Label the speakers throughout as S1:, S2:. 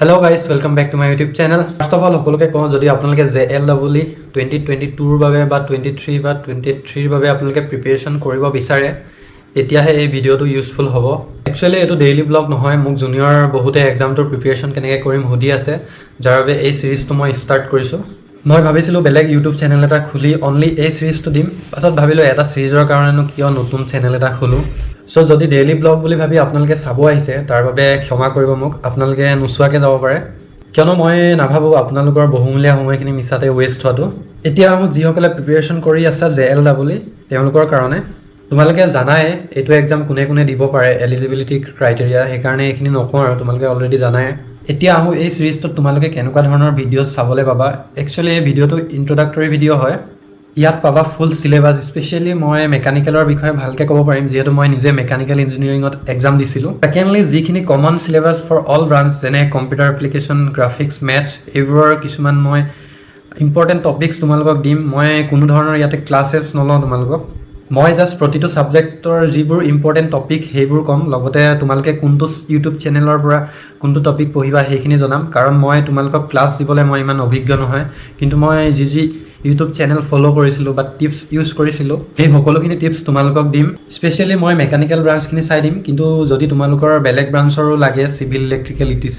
S1: Hello guys, welcome back to my YouTube channel. First of all, সকলোকে কওঁ যদি আপোনালোকে JLEE 2022 ৰ বাবে বা 23 বা 23 ৰ বাবে আপোনালোকে প্ৰিপাৰেচন কৰিব বিচাৰে তেতিয়াহে এই ভিডিওটো ইউজফুল হ'ব। একচুয়ালি এটো ডেইলি ব্লগ নহয়, মোক জুনিয়ৰ বহুতে এক্সামটোৰ প্ৰিপাৰেচন কেনেকৈ কৰিম সুধি আছে, যাৰ বাবে এই সিৰিজটো মই ষ্টাৰ্ট কৰিছোঁ। মই ভাবিছিলোঁ বেলেগ ইউটিউব চেনেল এটা খুলি অনলি এই সিৰিজটো দিম, পাছত ভাবিলোঁ এটা সিৰিজৰ কাৰণেনো কিয় নতুন চেনেল এটা খোলোঁ। সো যদি ডেইলি ব্লগ বুলি ভাবি আপোনালোকে চাব আহিছে তাৰ বাবে ক্ষমা কৰিব মোক, আপোনালোকে নোচোৱাকৈ যাব পাৰে, কিয়নো মই নাভাবোঁ আপোনালোকৰ বহুমূলীয়া সময়খিনি মিছাতে ৱেষ্ট হোৱাটো। এতিয়া আহোঁ যিসকলে প্ৰিপাৰেচন কৰি আছে JLEE তেওঁলোকৰ কাৰণে। তোমালোকে জানাই এইটো এক্সাম কোনে কোনে দিব পাৰে, এলিজিবিলিটি ক্ৰাইটেৰিয়া, সেইকাৰণে এইখিনি নকওঁ আৰু তোমালোকে অলৰেডি জানাই। এতিয়া আহোঁ এই সিৰিজটোত তোমালোকে কেনেকুৱা ধৰণৰ ভিডিঅ' চাবলৈ পাবা। একচুৱেলি এই ভিডিঅ'টো ইন্ট্ৰডাক্টৰী ভিডিঅ' হয়। ইয়াত পাবা ফুল সিলেবাছ, স্পেচিয়েলি মই মেকানিকেলৰ বিষয়ে ভালকৈ ক'ব পাৰিম যিহেতু মই নিজে মেকানিকেল ইঞ্জিনিয়াৰিঙত এক্সাম দিছিলোঁ। ছেকেণ্ডলি যিখিনি কমন সিলেবাছ ফৰ অল ব্ৰাঞ্চ যেনে কম্পিউটাৰ এপ্লিকেশ্যন, গ্ৰাফিক্স, মেথছ, এইবোৰৰ কিছুমান মই ইম্পৰ্টেণ্ট টপিকছ তোমালোকক দিম। মই কোনো ধৰণৰ ইয়াতে ক্লাছেছ নলওঁ তোমালোকক, মই জাষ্ট প্ৰতিটো ছাবজেক্টৰ যিবোৰ ইম্পৰ্টেণ্ট টপিক সেইবোৰ ক'ম, লগতে তোমালোকে কোনটো ইউটিউব চেনেলৰ পৰা কোনটো টপিক পঢ়িবা সেইখিনি জনাম, কাৰণ মই তোমালোকক ক্লাছ দিবলৈ মই ইমান অভিজ্ঞ নহয়। কিন্তু মই যি ইউটিউব চেনেল ফ'ল' কৰিছিলোঁ বা টিপছ ইউজ কৰিছিলোঁ সেই সকলোখিনি টিপছ তোমালোকক দিম। স্পেচিয়েলি মই মেকানিকেল ব্ৰাঞ্চখিনি চাই দিম, কিন্তু যদি তোমালোকৰ বেলেগ ব্ৰাঞ্চৰো লাগে, চিভিল, ইলেক্ট্ৰিকেল, ETC,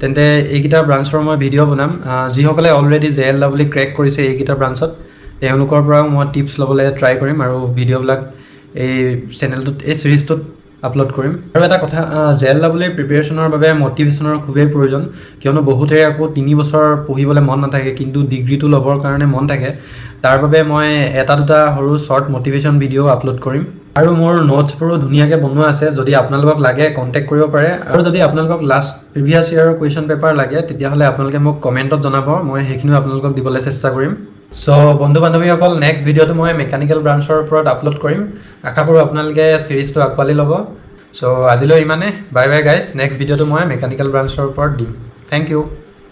S1: তেন্তে এইকেইটা ব্ৰাঞ্চৰ মই ভিডিঅ' বনাম। যিসকলে অলৰেডি JLEE ক্ৰেক কৰিছে এইকেইটা ব্ৰাঞ্চত তেওঁলোকৰ পৰাও মই টিপছ ল'বলৈ ট্ৰাই কৰিম আৰু ভিডিঅ'বিলাক এই চেনেলটোত, এই চিৰিজটোত আপলোড কৰিম। আৰু এটা কথা, JLEE প্ৰিপাৰেশ্যনৰ বাবে মটিভেশ্যনৰ খুবেই প্ৰয়োজন, কিয়নো বহুতে আকৌ 3 বছৰ পঢ়িবলৈ মন নাথাকে কিন্তু ডিগ্ৰীটো ল'বৰ কাৰণে মন থাকে। তাৰ বাবে মই এটা দুটা সৰু শ্বৰ্ট মটিভেশ্যন ভিডিঅ' আপলোড কৰিম আৰু মোৰ নোটছবোৰো ধুনীয়াকৈ বনোৱা আছে, যদি আপোনালোকক লাগে কণ্টেক্ট কৰিব পাৰে। আৰু যদি আপোনালোকক লাষ্ট প্ৰিভিয়াছ ইয়াৰৰ কুৱেশ্যন পেপাৰ লাগে তেতিয়াহ'লে আপোনালোকে মোক কমেণ্টত জনাব, মই সেইখিনিও আপোনালোকক দিবলৈ চেষ্টা কৰিম। সো বন্ধু বান্ধৱীসকল, নেক্সট ভিডিঅ'টো মই মেকানিকেল ব্ৰাঞ্চৰ ওপৰত আপলোড কৰিম। আশা কৰোঁ আপোনালোকে চিৰিজটো আঁকোৱালি ল'ব। সো আজিলৈ ইমানে, বাই বাই গাইজ। নেক্সট ভিডিঅ'টো মই মেকানিকেল ব্ৰাঞ্চৰ ওপৰত দিম। Thank U.